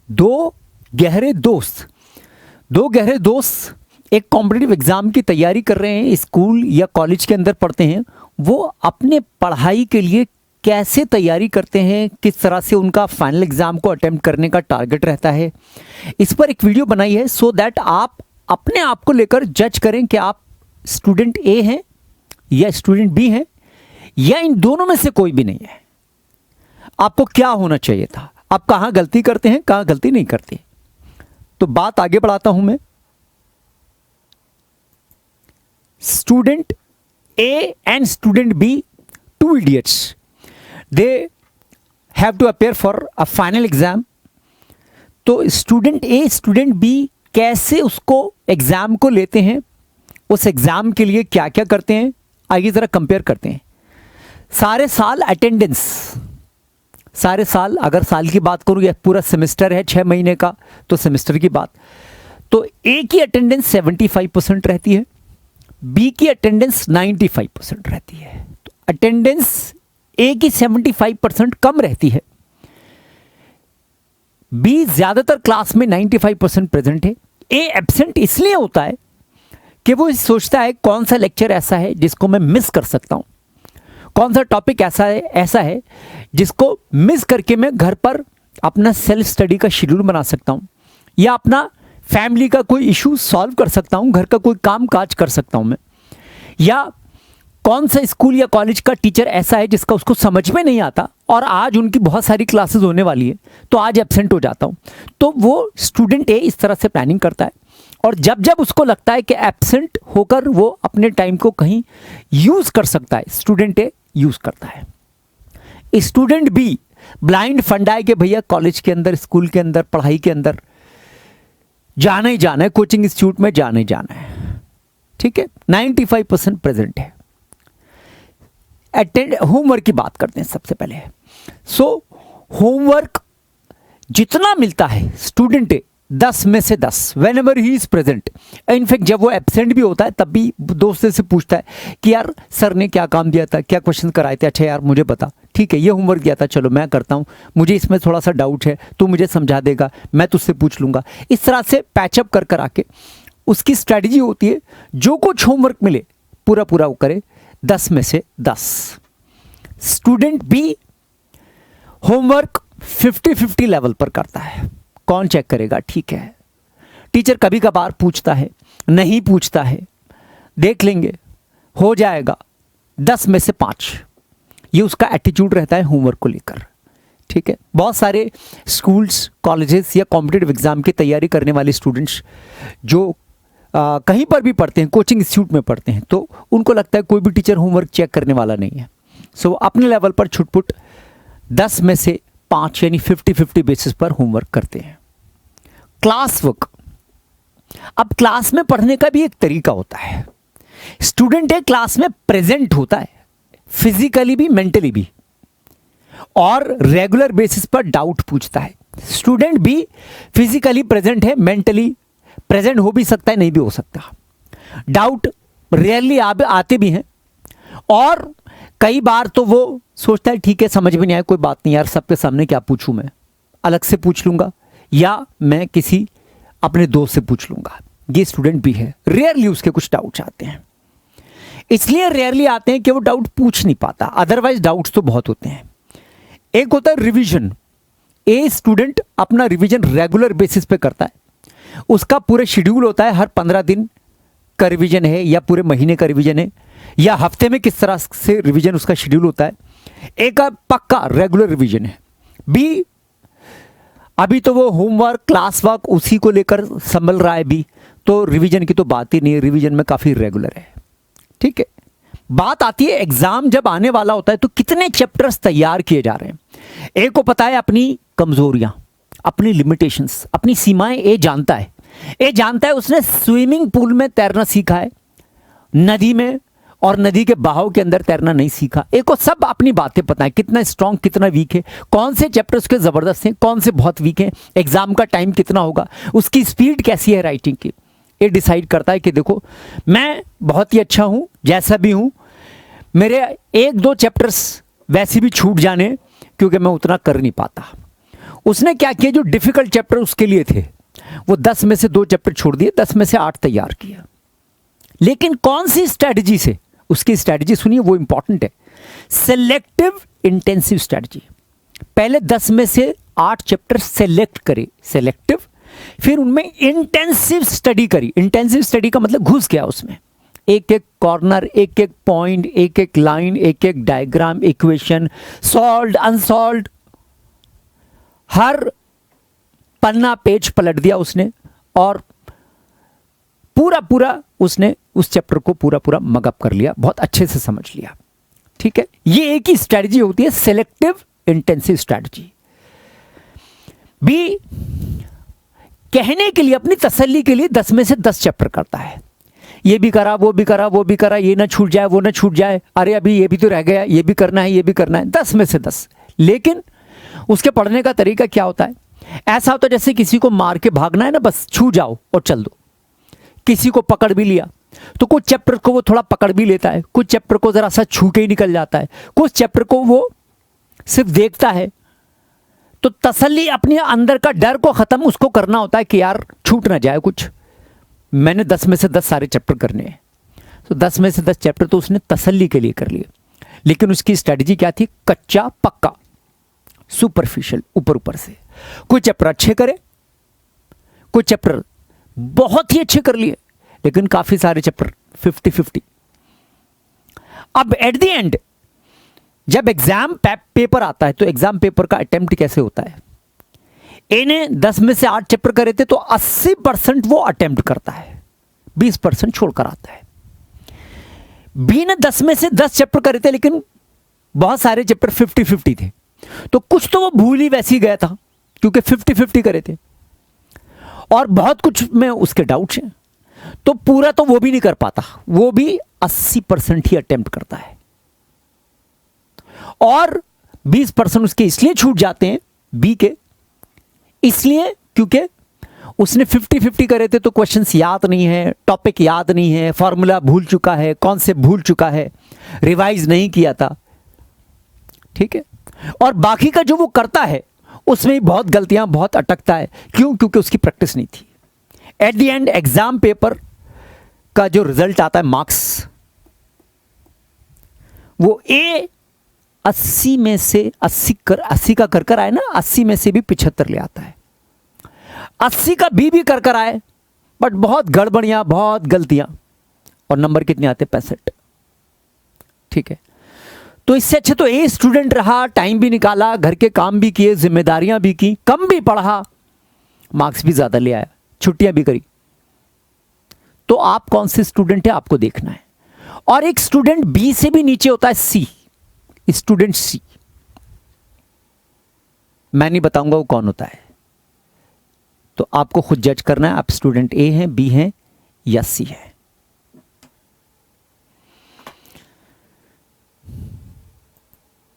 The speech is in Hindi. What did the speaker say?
दो गहरे दोस्त एक कॉम्पिटिटिव एग्जाम की तैयारी कर रहे हैं, स्कूल या कॉलेज के अंदर पढ़ते हैं। वो अपने पढ़ाई के लिए कैसे तैयारी करते हैं, किस तरह से उनका फाइनल एग्जाम को अटेम्प्ट करने का टारगेट रहता है, इस पर एक वीडियो बनाई है सो दैट आप अपने आप को लेकर जज करें कि आप स्टूडेंट ए हैं या स्टूडेंट बी हैं या इन दोनों में से कोई भी नहीं है। आपको क्या होना चाहिए था, आप कहाँ गलती करते हैं, कहाँ गलती नहीं करते। तो बात आगे बढ़ाता हूं मैं। Student A and student B, two idiots, they have to appear for a final exam. तो स्टूडेंट ए स्टूडेंट बी कैसे उसको एग्जाम को लेते हैं, उस एग्जाम के लिए क्या क्या करते हैं, आइए जरा कंपेयर करते हैं। सारे साल अटेंडेंस, सारे साल, अगर साल की बात करूँ या पूरा सेमेस्टर है 6 महीने का तो सेमेस्टर की बात, तो ए की अटेंडेंस 75% रहती है, बी की अटेंडेंस 95% रहती है। तो अटेंडेंस ए की 75% कम रहती है, बी ज्यादातर क्लास में 95% प्रेजेंट है। ए एब्सेंट इसलिए होता है कि वो सोचता है कौन सा लेक्चर ऐसा है जिसको मैं मिस कर सकता हूं, कौन सा टॉपिक ऐसा है जिसको मिस करके मैं घर पर अपना सेल्फ स्टडी का शेड्यूल बना सकता हूं, या अपना फैमिली का कोई इशू सॉल्व कर सकता हूं, घर का कोई काम काज कर सकता हूं मैं, या कौन सा स्कूल या कॉलेज का टीचर ऐसा है जिसका उसको समझ में नहीं आता और आज उनकी बहुत सारी क्लासेस होने वाली है तो आज एब्सेंट हो जाता हूं। तो वो स्टूडेंट ए इस तरह से प्लानिंग करता है, और जब जब उसको लगता है कि एब्सेंट होकर वो अपने टाइम को कहीं यूज कर सकता है, स्टूडेंट ए यूज करता है। स्टूडेंट बी ब्लाइंड फंडा है कि भैया कॉलेज के अंदर, स्कूल के अंदर, पढ़ाई के अंदर जाना ही जाना है, कोचिंग इंस्टीट्यूट में जाना ही जाना है, ठीक है, 95% प्रेजेंट है। होमवर्क की बात करते हैं सबसे पहले। होमवर्क जितना मिलता है स्टूडेंट ए 10 में से 10 when ever he is present. In fact जब वो एब्सेंट भी होता है तब भी दोस्त से पूछता है कि यार सर ने क्या काम दिया था, क्या क्वेश्चन कराए थे, अच्छा यार मुझे बता, ठीक है ये होमवर्क दिया था, चलो मैं करता हूँ, मुझे इसमें थोड़ा सा डाउट है, तू मुझे समझा देगा, मैं तुझसे पूछ लूँगा। इस तरह से पैचअप कर कर आके उसकी स्ट्रैटेजी होती है जो कुछ होमवर्क मिले पूरा पूरा वो करे, 10 में से 10। स्टूडेंट बी होमवर्क 50-50 लेवल पर करता है। कौन चेक करेगा, ठीक है, टीचर कभी कभार पूछता है, नहीं पूछता है, देख लेंगे, हो जाएगा, 10 में से 5। ये उसका एटीट्यूड रहता है होमवर्क को लेकर, ठीक है। बहुत सारे स्कूल्स, कॉलेजेस या कॉम्पिटिटिव एग्जाम की तैयारी करने वाले स्टूडेंट्स जो कहीं पर भी पढ़ते हैं, कोचिंग इंस्टीट्यूट में पढ़ते हैं, तो उनको लगता है कोई भी टीचर होमवर्क चेक करने वाला नहीं है। सो अपने लेवल पर छुटपुट 10 में से 5 यानी 50-50 बेसिस पर होमवर्क करते हैं। क्लास वर्क, अब क्लास में पढ़ने का भी एक तरीका होता है। स्टूडेंट है क्लास में प्रेजेंट होता है, फिजिकली भी मेंटली भी, और रेगुलर बेसिस पर डाउट पूछता है। स्टूडेंट भी फिजिकली प्रेजेंट है, मेंटली प्रेजेंट हो भी सकता है, नहीं भी हो सकता। डाउट रेयरली आते भी हैं, और कई बार तो वो सोचता है ठीक है समझ में नहीं आया, कोई बात नहीं यार, सबके सामने क्या पूछूं मैं, अलग से पूछ लूंगा या मैं किसी अपने दोस्त से पूछ लूंगा। ये स्टूडेंट भी है, रेयरली उसके कुछ डाउट्स आते हैं, इसलिए रेयरली आते हैं कि वो डाउट पूछ नहीं पाता, अदरवाइज डाउट्स तो बहुत होते हैं। एक होता है रिवीजन। ए स्टूडेंट अपना रिवीजन रेगुलर बेसिस पे करता है, उसका पूरे शेड्यूल होता है, हर 15 दिन का रिवीजन है या पूरे महीने का रिवीजन है या हफ्ते में किस तरह से रिवीजन उसका शेड्यूल होता है। एक का पक्का रेगुलर रिवीजन है। बी अभी तो वो होमवर्क, क्लास वर्क उसी को लेकर संभल रहा है बी, तो रिवीजन की तो बात ही नहीं है, रिवीजन में काफी रेगुलर है, ठीक है। बात आती है एग्जाम जब आने वाला होता है तो कितने चैप्टर्स तैयार किए जा रहे हैं। ए को पता है अपनी कमजोरियां, अपनी लिमिटेशंस, अपनी सीमाएं ए जानता है। ए जानता है उसने स्विमिंग पूल में तैरना सीखा है, नदी में और नदी के बहाव के अंदर तैरना नहीं सीखा। ए को सब अपनी बातें पता है, कितना स्ट्रांग, कितना वीक है, कौन से चैप्टर्स के जबरदस्त हैं, कौन से बहुत वीक हैं, एग्जाम का टाइम कितना होगा, उसकी स्पीड कैसी है राइटिंग की। ये डिसाइड करता है कि देखो मैं बहुत ही अच्छा हूं जैसा भी हूं, मेरे 1-2 चैप्टर्स वैसे भी छूट जाने क्योंकि मैं उतना कर नहीं पाता। उसने क्या किया, जो डिफिकल्ट चैप्टर उसके लिए थे वो 10 में से 2 चैप्टर छोड़ दिए, 10 में से 8 तैयार किया। लेकिन कौन सी स्ट्रैटेजी से? उसकी स्ट्रैटेजी सुनिए, वो इंपॉर्टेंट है। Selective intensive strategy. पहले 10 में से 8 चैप्टर सेलेक्ट करे, सेलेक्टिव, फिर उनमें इंटेंसिव स्टडी करी। इंटेंसिव स्टडी का मतलब घुस गया उसमें, एक एक कॉर्नर, एक एक पॉइंट, एक एक लाइन, एक एक डायग्राम, इक्वेशन, सॉल्व्ड, अनसॉल्व्ड, हर पन्ना पेज पलट दिया उसने और पूरा पूरा उसने उस चैप्टर को पूरा पूरा मगअप कर लिया, बहुत अच्छे से समझ लिया। ठीक है, ये एक ही स्ट्रैटेजी होती है, सेलेक्टिव इंटेंसिव स्ट्रैटेजी। बी, कहने के लिए, अपनी तसल्ली के लिए 10 में से 10 चैप्टर करता है। ये भी करा, वो भी करा, वो भी करा, ये ना छूट जाए, वो ना छूट जाए, अरे अभी ये भी तो रह गया, ये भी करना है, ये भी करना है, 10 में से 10। लेकिन उसके पढ़ने का तरीका क्या होता है? ऐसा होता है जैसे किसी को मार के भागना है ना, बस छू जाओ और चल दो। किसी को पकड़ भी लिया तो कुछ चैप्टर को वो थोड़ा पकड़ भी लेता है, कुछ चैप्टर को जरा सा छू के ही निकल जाता है, कुछ चैप्टर को वो सिर्फ देखता है। तो तसल्ली, अपने अंदर का डर को खत्म उसको करना होता है कि यार छूट ना जाए कुछ, मैंने 10 में से 10 सारे चैप्टर करने हैं। तो 10 में से 10 चैप्टर तो उसने तसल्ली के लिए कर लिए। लेकिन उसकी स्ट्रेटजी क्या थी? कच्चा पक्का, सुपरफिशियल, ऊपर ऊपर से। कोई चैप्टर अच्छे करे, कोई चैप्टर बहुत ही अच्छे कर लिए, लेकिन काफी सारे चैप्टर 50-50। अब एट द एंड जब एग्जाम पेपर आता है तो एग्जाम पेपर का अटेम्प्ट कैसे होता है? ए ने 10 में से 8 चैप्टर करे थे तो 80% वो अटेम्प्ट करता है, 20% छोड़कर आता है। बी ने 10 में से 10 चैप्टर करे थे लेकिन बहुत सारे चैप्टर 50-50 थे, तो कुछ तो वो भूल ही वैसी गया था क्योंकि 50-50 करे थे, और बहुत कुछ में उसके डाउट्स हैं, तो पूरा तो वो भी नहीं कर पाता, वो भी 80% ही अटेम्प्ट करता है। और 20% उसके इसलिए छूट जाते हैं बी के, इसलिए क्योंकि उसने 50-50 करे थे तो क्वेश्चंस याद नहीं है, टॉपिक याद नहीं है, फॉर्मूला भूल चुका है, कॉन्सेप्ट भूल चुका है, रिवाइज नहीं किया था। ठीक है, और बाकी का जो वो करता है उसमें बहुत गलतियां, बहुत अटकता है। क्यों? क्योंकि उसकी प्रैक्टिस नहीं थी। At the end exam paper का जो रिजल्ट आता है, मार्क्स, वो ए 80 में से 80 का कर आए ना, 80 में से भी 75 ले आता है। 80 का बी भी कर आए, बट बहुत गड़बड़ियां, बहुत गलतियां, और नंबर कितने आते? 65। ठीक है, तो इससे अच्छे तो ए स्टूडेंट रहा, टाइम भी निकाला, घर के काम भी किए, जिम्मेदारियां भी की, कम भी पढ़ा, मार्क्स भी ज्यादा ले आया, छुट्टियां भी करी। तो आप कौन से स्टूडेंट है आपको देखना है। और एक स्टूडेंट बी से भी नीचे होता है, सी, स्टूडेंट सी। मैं नहीं बताऊंगा वो कौन होता है, तो आपको खुद जज करना है, आप स्टूडेंट ए हैं, बी हैं या सी है।